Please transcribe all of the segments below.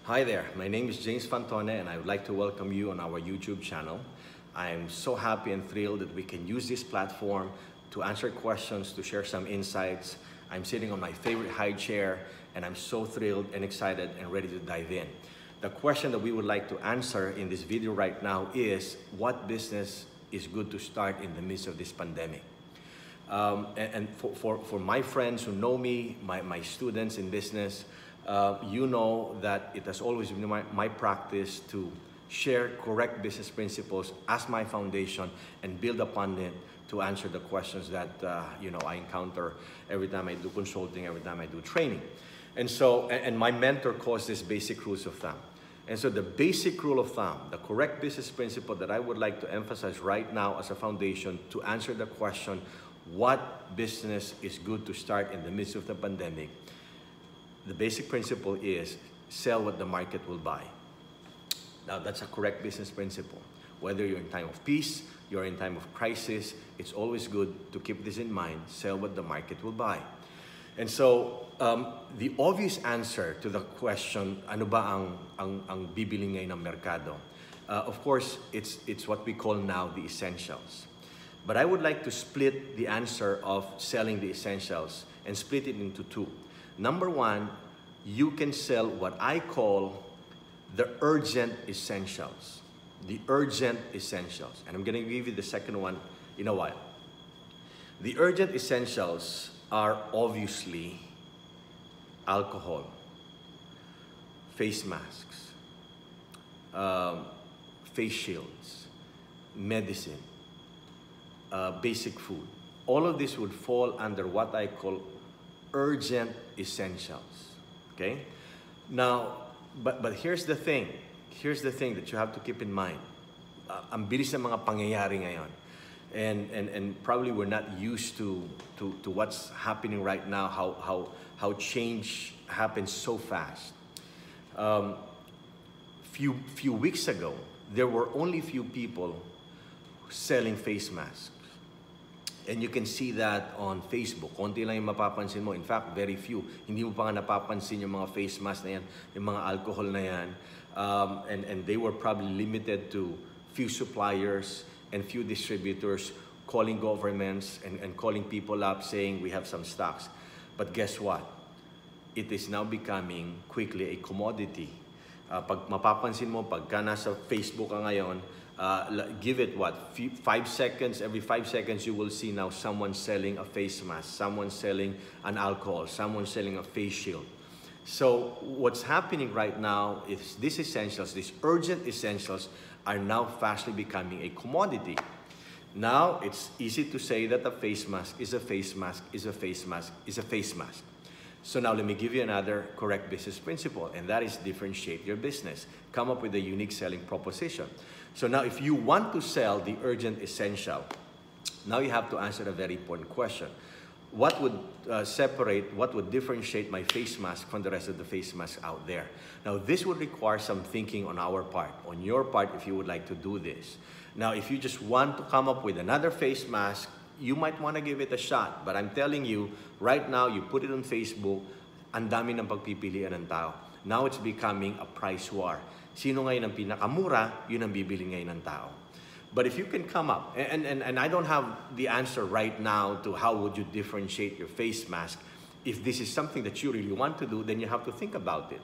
Hi there, my name is James Fantone and I would like to welcome you on our YouTube channel. I'm so happy and thrilled that we can use this platform to answer questions, to share some insights. I'm sitting on my favorite high chair and I'm so thrilled and excited and ready to dive in. The question that we would like to answer in this video right now is, what business is good to start in the midst of this pandemic? For my friends who know me, my students in business, you know that it has always been my practice to share correct business principles as my foundation and build upon it to answer the questions that I encounter every time I do consulting, every time I do training. And my mentor calls this basic rules of thumb. And so the basic rule of thumb, the correct business principle that I would like to emphasize right now as a foundation to answer the question, what business is good to start in the midst of the pandemic? The basic principle is sell what the market will buy. Now that's a correct business principle. Whether you're in time of peace, you're in time of crisis, it's always good to keep this in mind, sell what the market will buy. And so the obvious answer to the question, ano ba ang bibili ngayon ng merkado? Of course, it's what we call now the essentials. But I would like to split the answer of selling the essentials and split it into two. Number one, you can sell what I call the urgent essentials. The urgent essentials. And I'm going to give you the second one in a while. The urgent essentials are obviously alcohol, face masks, face shields, medicine, basic food. All of this would fall under what I call urgent essentials. Okay? Now, but here's the thing. Here's the thing that you have to keep in mind. Ang bilis ng mga pangyayari ngayon. And probably we're not used to what's happening right now, how change happens so fast. Few weeks ago, there were only few people selling face masks. And you can see that on Facebook. Konti lang yung mapapansin mo. In fact, very few. Hindi mo pa nga napapansin yung mga face mask na yan, yung mga alcohol na yan. And they were probably limited to few suppliers and few distributors calling governments and calling people up saying we have some stocks. But guess what? It is now becoming quickly a commodity. Pag mapapansin mo, pagka nasa Facebook ka ngayon, give it what? 5 seconds, every 5 seconds you will see now someone selling a face mask, someone selling an alcohol, someone selling a face shield. So what's happening right now is these essentials, these urgent essentials are now fastly becoming a commodity. Now it's easy to say that a face mask is a face mask, is a face mask, is a face mask. So now let me give you another correct business principle, and that is differentiate your business. Come up with a unique selling proposition. So now if you want to sell the urgent essential, now you have to answer a very important question. What would what would differentiate my face mask from the rest of the face masks out there? Now this would require some thinking on our part, on your part if you would like to do this. Now if you just want to come up with another face mask, you might want to give it a shot. But I'm telling you, right now, you put it on Facebook, ang dami ng pagpipilian ng tao. Now it's becoming a price war. Sino ngayon ang pinakamura, yun ang bibili ngayon ng tao. But if you can come up, and I don't have the answer right now to how would you differentiate your face mask. If this is something that you really want to do, then you have to think about it.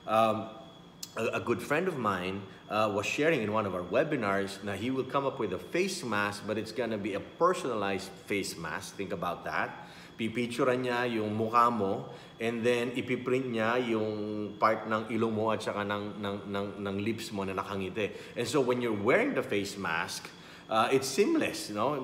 A good friend of mine was sharing in one of our webinars. Now he will come up with a face mask, but it's gonna be a personalized face mask. Think about that. Pipicturean niya yung mukha mo, and then ipiprint niya yung part ng ilong mo at saka ng lips mo na nakangiti. And so when you're wearing the face mask, it's seamless, you know.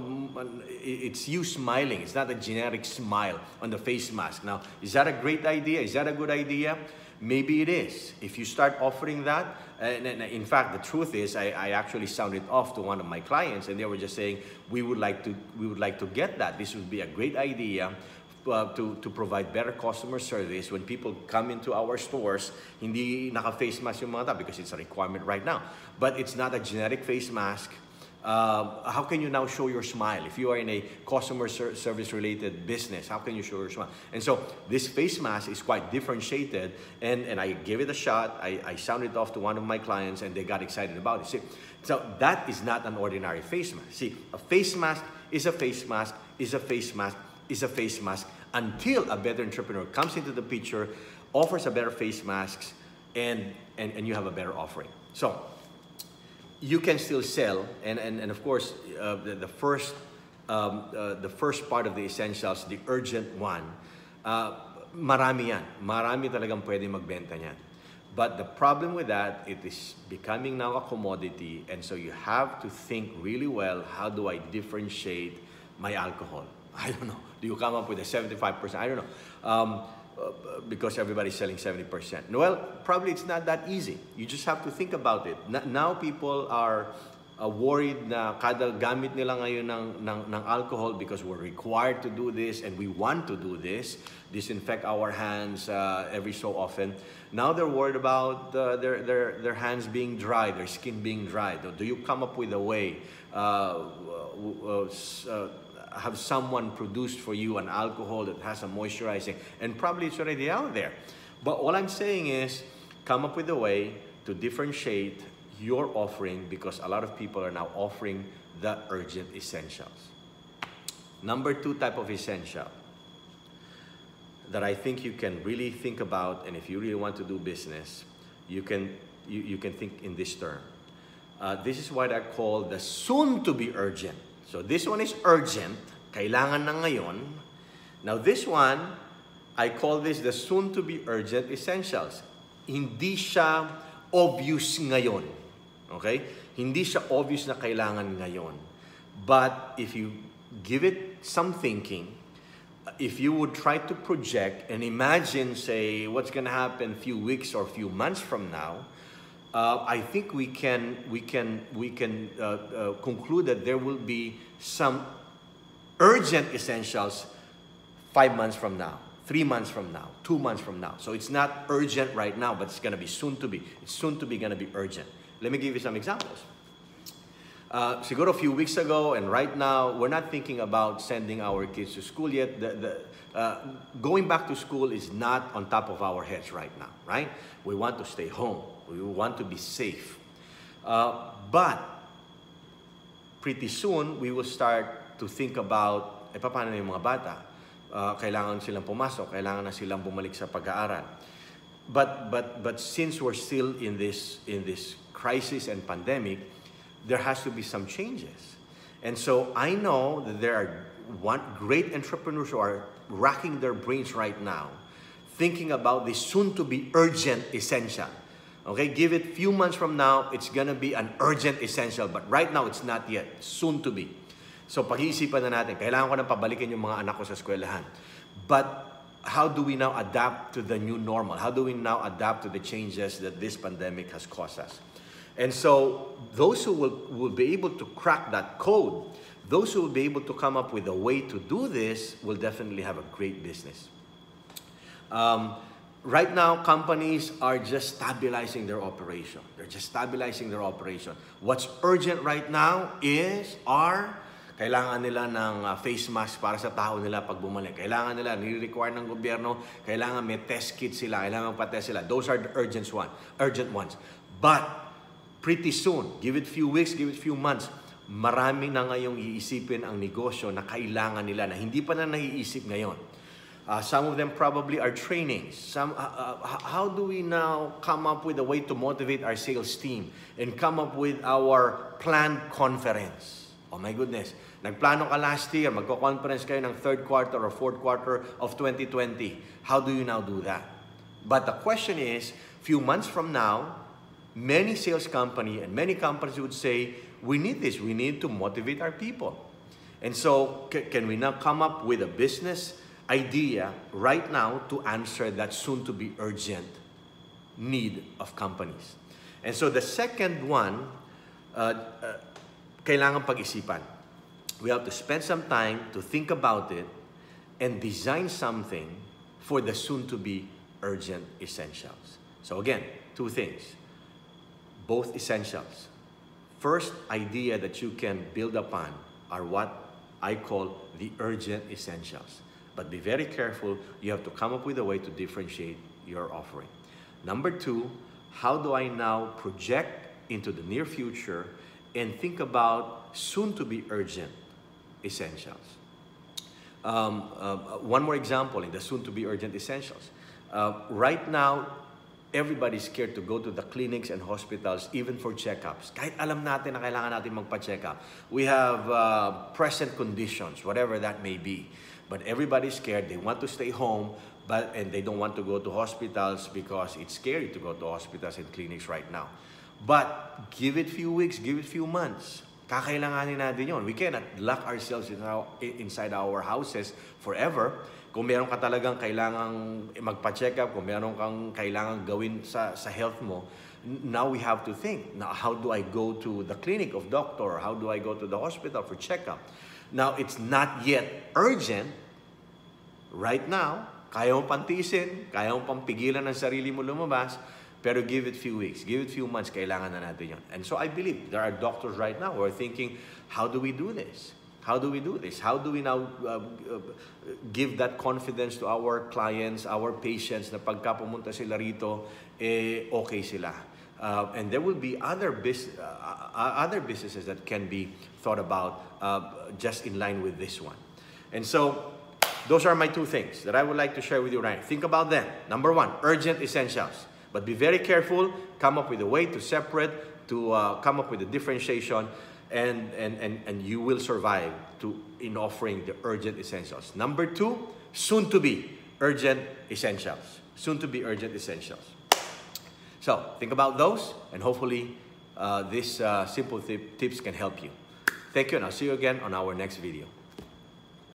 It's you smiling. It's not a generic smile on the face mask. Now, is that a great idea? Is that a good idea? Maybe it is. If you start offering that, and in fact, the truth is, I actually sounded off to one of my clients, and they were just saying, we would like to get that. This would be a great idea to provide better customer service when people come into our stores. Hindi naka-face mask yung mga tao because it's a requirement right now. But it's not a generic face mask. How can you now show your smile? If you are in a customer service related business, how can you show your smile? And so this face mask is quite differentiated, and I gave it a shot. I sounded it off to one of my clients and they got excited about it. See, so that is not an ordinary face mask. See, a face mask is a face mask, is a face mask, is a face mask until a better entrepreneur comes into the picture, offers a better face mask, and you have a better offering. So you can still sell, and of course, the first part of the essentials, the urgent one, marami yan. Marami talagang pwede magbenta niyan. But the problem with that, it is becoming now a commodity, and so you have to think really well, how do I differentiate my alcohol? I don't know. Do you come up with a 75%? I don't know. Because everybody's selling 70%. Well, probably it's not that easy. You just have to think about it. Now people are worried na kada gamit nila ngayon ng alcohol because we're required to do this and we want to do this, disinfect our hands every so often. Now they're worried about their hands being dry, their skin being dry. Do you come up with a way, have someone produced for you an alcohol that has a moisturizing, and probably it's already out there. But all I'm saying is, come up with a way to differentiate your offering, because a lot of people are now offering the urgent essentials. Number 2 type of essential that I think you can really think about, and if you really want to do business, you can think in this term. This is what I call the soon-to-be urgent. So this one is urgent, kailangan na ngayon. Now this one, I call this the soon-to-be urgent essentials. Hindi siya obvious ngayon. Okay? Hindi siya obvious na kailangan ngayon. But if you give it some thinking, if you would try to project and imagine, say, what's going to happen a few weeks or a few months from now, I think we can conclude that there will be some urgent essentials 5 months from now, 3 months from now, 2 months from now. So it's not urgent right now, but it's going to be soon to be. It's soon to be going to be urgent. Let me give you some examples. Siguro a few weeks ago and right now, we're not thinking about sending our kids to school yet. Going back to school is not on top of our heads right now, right? We want to stay home. We want to be safe. But pretty soon, we will start to think about, paano na yung mga bata? Kailangan silang pumasok, kailangan na silang bumalik sa pag-aaral. But since we're still in this crisis and pandemic, there has to be some changes. And so I know that there are great entrepreneurs who are racking their brains right now, thinking about this soon-to-be urgent essential. Okay, give it a few months from now, it's gonna be an urgent essential, but right now it's not yet, soon to be. So pag-iisipan na natin, kailangan ko nang pabalikin yung mga anak ko sa eskwelahan. But how do we now adapt to the new normal? How do we now adapt to the changes that this pandemic has caused us? And so those who will be able to crack that code, those who will be able to come up with a way to do this will definitely have a great business. Right now, companies are just stabilizing their operation. They're just stabilizing their operation. What's urgent right now kailangan nila ng face mask para sa tao nila pag bumalik. Kailangan nila, nire-require ng gobyerno, kailangan may test kit sila, kailangan pa-test sila. Those are the urgent ones. But pretty soon, give it few weeks, give it few months, marami na ngayong iisipin ang negosyo na kailangan nila na hindi pa na naiisip ngayon. Some of them probably are trainings. How do we now come up with a way to motivate our sales team and come up with our planned conference? Oh my goodness. Nagplano ka last year, magko-conference kayo ng 3rd quarter or 4th quarter of 2020. How do you now do that? But the question is, few months from now, many sales company and many companies would say, we need this. We need to motivate our people. And so, can we now come up with a business idea right now to answer that soon-to-be urgent need of companies? And so the second one, kailangan pag-isipan. We have to spend some time to think about it and design something for the soon-to-be urgent essentials. So again, 2 things. Both essentials. first idea that you can build upon are what I call the urgent essentials. But be very careful. You have to come up with a way to differentiate your offering. Number two, how do I now project into the near future and think about soon-to-be urgent essentials? One more example in the soon-to-be urgent essentials. Right now, everybody's scared to go to the clinics and hospitals even for checkups. Kahit alam natin na kailangan natin magpa-checkup. We have present conditions, whatever that may be. But everybody's scared. They want to stay home, and they don't want to go to hospitals because it's scary to go to hospitals and clinics right now. But give it few weeks, give it few months. Kakailanganin natin yun. We cannot lock ourselves inside our houses forever. Kung meron ka talagang kailangang magpa-check up, kung meron kang kailangang gawin sa health mo, now we have to think, now how do I go to the clinic of doctor? How do I go to the hospital for checkup? Now, it's not yet urgent. Right now, kaya mo pantisin, kaya mo pampigilan ng sarili mo lumabas, pero give it few weeks, give it few months, kailangan na natin yun. And so I believe there are doctors right now who are thinking, how do we do this? How do we do this? How do we now give that confidence to our clients, our patients, na pagka pumunta sila rito, okay sila? And there will be other businesses that can be thought about just in line with this one. And so, those are my two things that I would like to share with you right now. Think about them. Number one, urgent essentials. But be very careful, come up with a way to separate, to come up with a differentiation, and you will survive in offering the urgent essentials. Number two, soon to be urgent essentials. Soon to be urgent essentials. So think about those, and hopefully these simple tips can help you. Thank you, and I'll see you again on our next video.